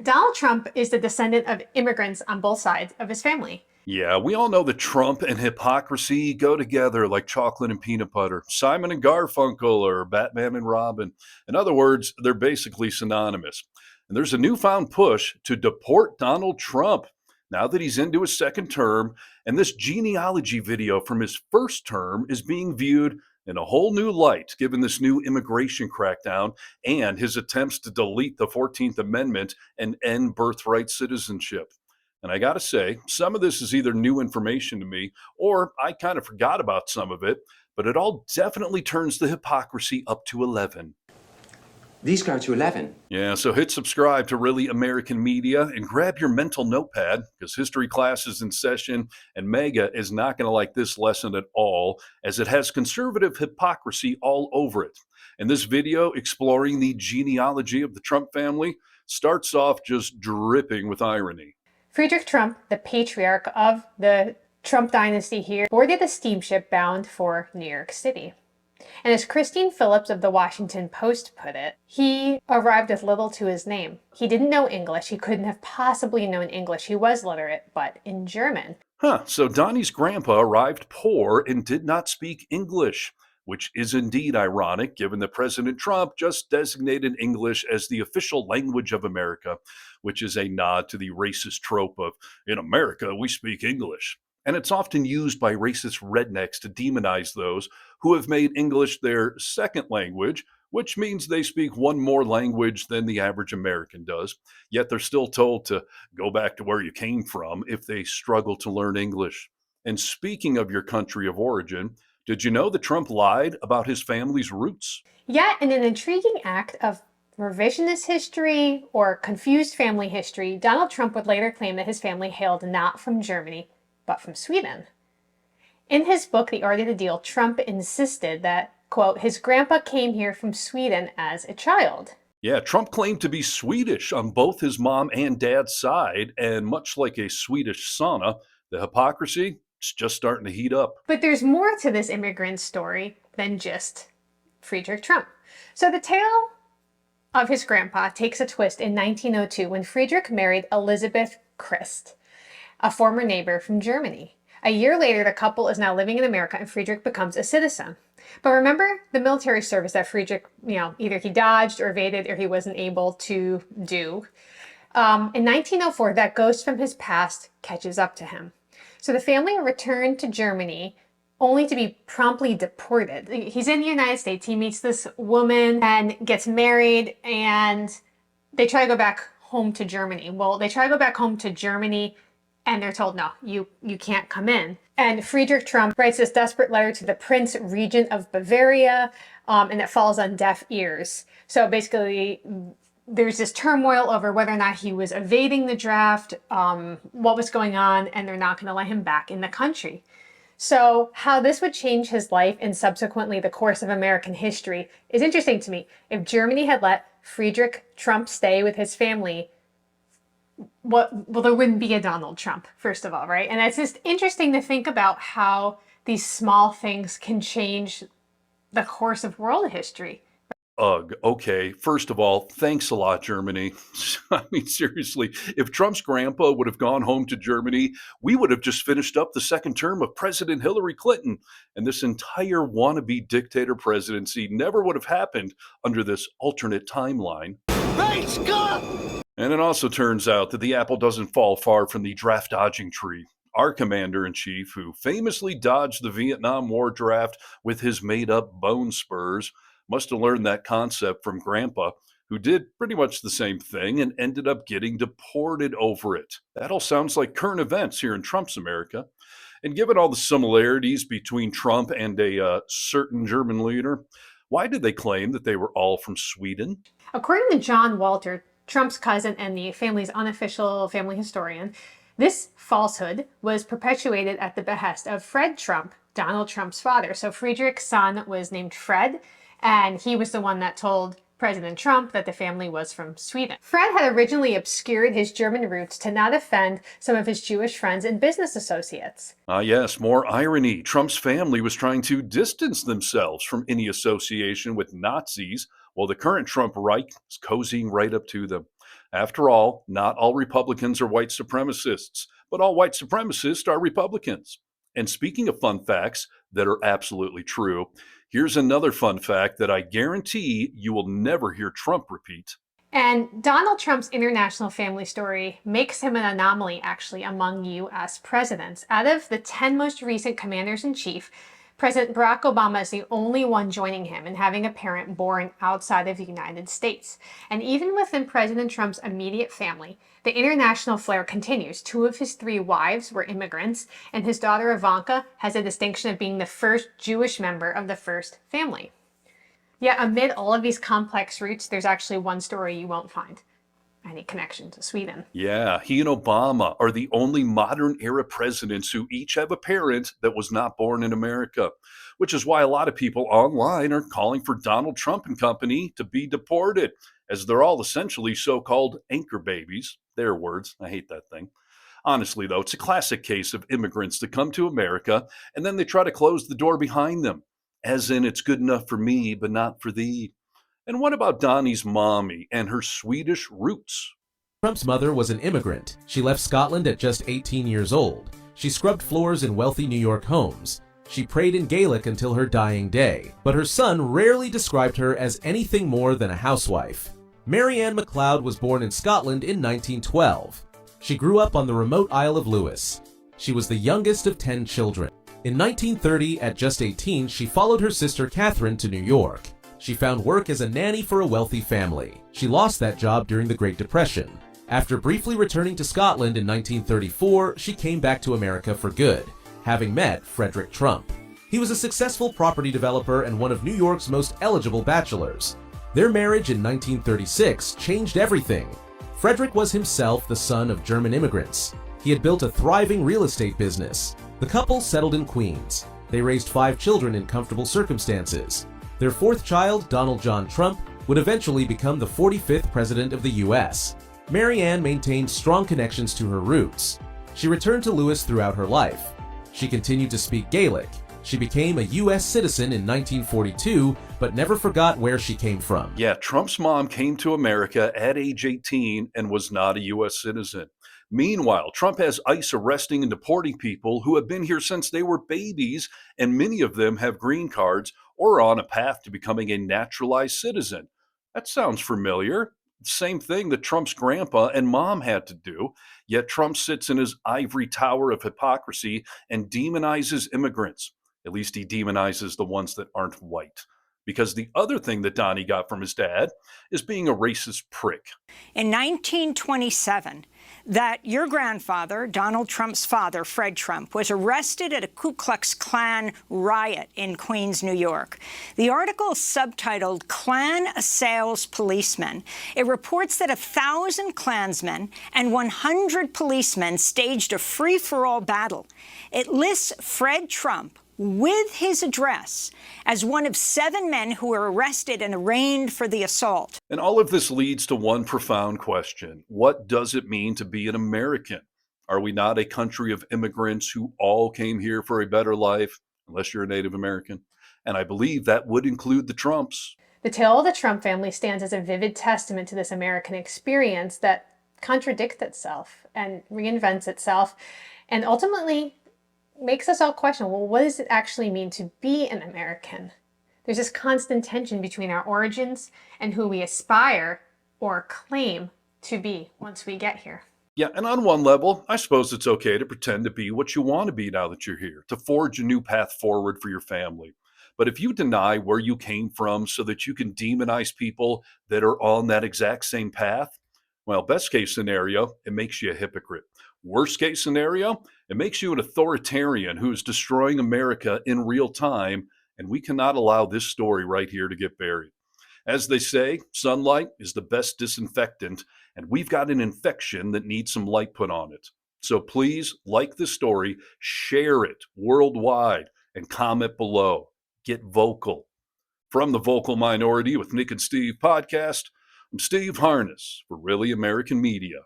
Donald Trump is the descendant of immigrants on both sides of his family. Yeah, we all know that Trump and hypocrisy go together like chocolate and peanut butter, Simon and Garfunkel, or Batman and Robin. In other words, they're basically synonymous. And there's a newfound push to deport Donald Trump now that he's into his second term. And this genealogy video from his first term is being viewed in a whole new light, given this new immigration crackdown and his attempts to delete the 14th Amendment and end birthright citizenship. And I got to say, some of this is either new information to me or I kind of forgot about some of it, but it all definitely turns the hypocrisy up to 11. These go to 11. Yeah, so hit subscribe to Really American Media and grab your mental notepad because history class is in session and Mega is not going to like this lesson at all as it has conservative hypocrisy all over it. And this video exploring the genealogy of the Trump family starts off just dripping with irony. Friedrich Trump, the patriarch of the Trump dynasty here, boarded a steamship bound for New York City. And as Christine Phillips of the Washington Post put it, he arrived with little to his name. He didn't know English. He couldn't have possibly known English. He was literate, but in German. So Donnie's grandpa arrived poor and did not speak English, which is indeed ironic given that President Trump just designated English as the official language of America, which is a nod to the racist trope of, in America, we speak English. And it's often used by racist rednecks to demonize those who have made English their second language, which means they speak one more language than the average American does. Yet they're still told to go back to where you came from if they struggle to learn English. And speaking of your country of origin, did you know that Trump lied about his family's roots? Yet, in an intriguing act of revisionist history or confused family history, Donald Trump would later claim that his family hailed not from Germany, but from Sweden. In his book, The Art of the Deal, Trump insisted that, quote, his grandpa came here from Sweden as a child. Yeah, Trump claimed to be Swedish on both his mom and dad's side, and much like a Swedish sauna, the hypocrisy is just starting to heat up. But there's more to this immigrant story than just Friedrich Trump. So the tale of his grandpa takes a twist in 1902 when Friedrich married Elizabeth Christ, a former neighbor from Germany. A year later, the couple is now living in America and Friedrich becomes a citizen. But remember the military service that Friedrich, either he dodged or evaded or he wasn't able to do. In 1904, that ghost from his past catches up to him. So the family returned to Germany only to be promptly deported. He's in the United States. He meets this woman and gets married and they try to go back home to Germany. Well, they try to go back home to Germany and they're told, no, you can't come in. And Friedrich Trump writes this desperate letter to the Prince Regent of Bavaria, and it falls on deaf ears. So basically, there's this turmoil over whether or not he was evading the draft, what was going on, and they're not going to let him back in the country. So how this would change his life and subsequently the course of American history is interesting to me. If Germany had let Friedrich Trump stay with his family, well, there wouldn't be a Donald Trump, first of all, right? And it's just interesting to think about how these small things can change the course of world history. Ugh, okay. First of all, thanks a lot, Germany. I mean, seriously, if Trump's grandpa would have gone home to Germany, we would have just finished up the second term of President Hillary Clinton. And this entire wannabe dictator presidency never would have happened under this alternate timeline. Hey, Scott! And it also turns out that the apple doesn't fall far from the draft dodging tree. Our commander-in-chief, who famously dodged the Vietnam War draft with his made-up bone spurs, must have learned that concept from Grandpa, who did pretty much the same thing and ended up getting deported over it. That all sounds like current events here in Trump's America. And given all the similarities between Trump and a certain German leader, why did they claim that they were all from Sweden? According to John Walter, Trump's cousin and the family's unofficial family historian, this falsehood was perpetuated at the behest of Fred Trump, Donald Trump's father. So Friedrich's son was named Fred, and he was the one that told President Trump that the family was from Sweden. Fred had originally obscured his German roots to not offend some of his Jewish friends and business associates. Yes, more irony. Trump's family was trying to distance themselves from any association with Nazis, while the current Trump Reich is cozying right up to them. After all, not all Republicans are white supremacists, but all white supremacists are Republicans. And speaking of fun facts that are absolutely true, here's another fun fact that I guarantee you will never hear Trump repeat. And Donald Trump's international family story makes him an anomaly, actually, among U.S. presidents. Out of the 10 most recent commanders in chief, President Barack Obama is the only one joining him in having a parent born outside of the United States. And even within President Trump's immediate family, the international flair continues. 2 of his 3 wives were immigrants, and his daughter Ivanka has a distinction of being the first Jewish member of the first family. Yet amid all of these complex roots, there's actually one story you won't find any connection to Sweden. Yeah, he and Obama are the only modern era presidents who each have a parent that was not born in America, which is why a lot of people online are calling for Donald Trump and company to be deported, as they're all essentially so-called anchor babies. Their words. I hate that thing. Honestly, though, it's a classic case of immigrants that come to America and then they try to close the door behind them, as in it's good enough for me, but not for thee. And what about Donnie's mommy and her Swedish roots? Trump's mother was an immigrant. She left Scotland at just 18 years old. She scrubbed floors in wealthy New York homes. She prayed in Gaelic until her dying day, but her son rarely described her as anything more than a housewife. Mary Ann MacLeod was born in Scotland in 1912. She grew up on the remote Isle of Lewis. She was the youngest of 10 children. In 1930, at just 18, she followed her sister Catherine to New York. She found work as a nanny for a wealthy family. She lost that job during the Great Depression. After briefly returning to Scotland in 1934, she came back to America for good, having met Friedrich Trump. He was a successful property developer and one of New York's most eligible bachelors. Their marriage in 1936 changed everything. Friedrich was himself the son of German immigrants. He had built a thriving real estate business. The couple settled in Queens. They raised 5 children in comfortable circumstances. Their 4th child, Donald John Trump, would eventually become the 45th president of the U.S. Mary Ann maintained strong connections to her roots. She returned to Lewis throughout her life. She continued to speak Gaelic. She became a U.S. citizen in 1942, but never forgot where she came from. Yeah, Trump's mom came to America at age 18 and was not a U.S. citizen. Meanwhile, Trump has ICE arresting and deporting people who have been here since they were babies, and many of them have green cards or are on a path to becoming a naturalized citizen. That sounds familiar. Same thing that Trump's grandpa and mom had to do, yet Trump sits in his ivory tower of hypocrisy and demonizes immigrants. At least he demonizes the ones that aren't white. Because the other thing that Donnie got from his dad is being a racist prick. In 1927, that your grandfather, Donald Trump's father, Fred Trump, was arrested at a Ku Klux Klan riot in Queens, New York. The article is subtitled "Klan Assails Policemen." It reports that 1,000 Klansmen and 100 policemen staged a free-for-all battle. It lists Fred Trump with his address as one of 7 men who were arrested and arraigned for the assault. And all of this leads to one profound question. What does it mean to be an American? Are we not a country of immigrants who all came here for a better life, unless you're a Native American? And I believe that would include the Trumps. The tale of the Trump family stands as a vivid testament to this American experience that contradicts itself and reinvents itself, and ultimately makes us all question, well, what does it actually mean to be an American? There's this constant tension between our origins and who we aspire or claim to be once we get here. Yeah, and on one level, I suppose it's okay to pretend to be what you want to be now that you're here, to forge a new path forward for your family. But if you deny where you came from so that you can demonize people that are on that exact same path, well, best case scenario, it makes you a hypocrite. Worst case scenario, it makes you an authoritarian who is destroying America in real time, and we cannot allow this story right here to get buried. As they say, sunlight is the best disinfectant, and we've got an infection that needs some light put on it. So please like this story, share it worldwide, and comment below. Get vocal. From the Vocal Minority with Nick and Steve podcast, I'm Steve Harness for Really American Media.